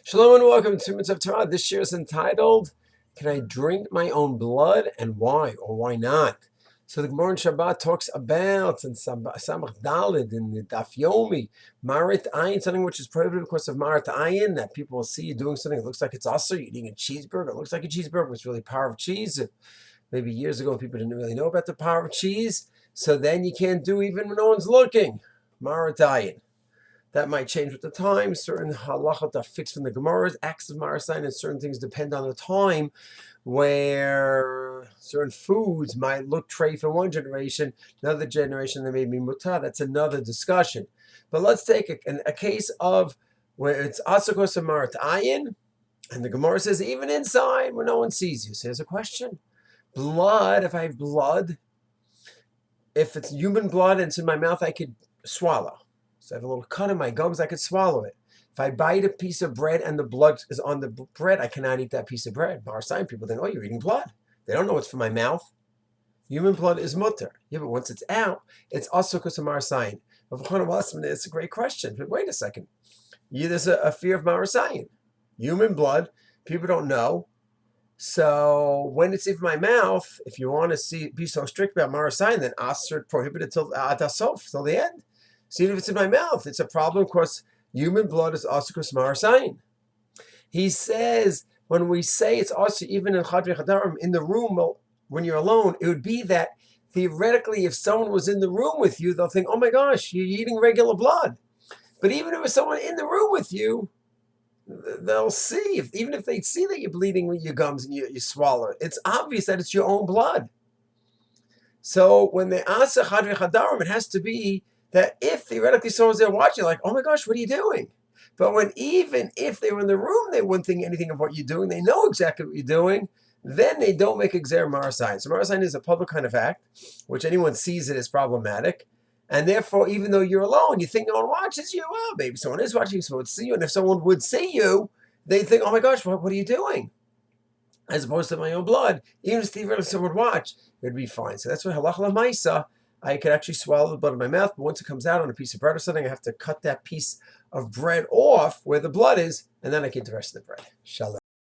Shalom and welcome to Mitzvah Torah. This year is entitled, Can I Drink My Own Blood and Why or Why Not? So the Gemara in Shabbat talks about in Samach Dalid in the Daf Yomi, Marit Ayin, something which is prohibited because of Marit Ayin, that people will see you doing something that looks like it's also eating a cheeseburger. It looks like a cheeseburger, but it's really power of cheese. Maybe years ago people didn't really know about the power of cheese, so then you can't do even when no one's looking. Marit Ayin. That might change with the time. Certain halachot are fixed from the Gemara's acts of marasayin, and certain things depend on the time, where certain foods might look treif in one generation, another generation they may be mutar. That's another discussion. But let's take a case of where it's asakos of marat ayin, and the Gemara says even inside where no one sees you. So here's a question: blood. If I have blood, if it's human blood and it's in my mouth, I could swallow. So I have a little cut in my gums, I could swallow it. If I bite a piece of bread and the blood is on the bread, I cannot eat that piece of bread. Marasayim people think, oh, you're eating blood. They don't know it's from my mouth. Human blood is mutter. Yeah, but once it's out, it's also because of marasayim. It's a great question. But wait a second. There's a fear of marasayim. Human blood, people don't know. So when it's in my mouth, if you want to be so strict about marasayim, then asr prohibited till the end. So even if it's in my mouth, it's a problem because human blood is also marasayin. He says when we say it's also even in chadri chadarim, in the room when you're alone, it would be that theoretically if someone was in the room with you, they'll think, oh my gosh, you're eating regular blood. But even if there's someone in the room with you, they'll see, even if they see that you're bleeding with your gums and you swallow it, it's obvious that it's your own blood. So when they ask chadri chadarim, it has to be that if theoretically someone's there watching, like, oh my gosh, what are you doing? But even if they were in the room, they wouldn't think anything of what you're doing. They know exactly what you're doing. Then they don't make exer marasayin. So marasayin is a public kind of act, which anyone sees it as problematic. And therefore, even though you're alone, you think no one watches you. Well, maybe someone is watching, someone would see you. And if someone would see you, they think, oh my gosh, what are you doing? As opposed to my own blood, even if theoretically someone would watch, it would be fine. So that's why halacha l'maisa, I could actually swallow the blood in my mouth, but once it comes out on a piece of bread or something, I have to cut that piece of bread off where the blood is, and then I can eat the rest of the bread. Shalom.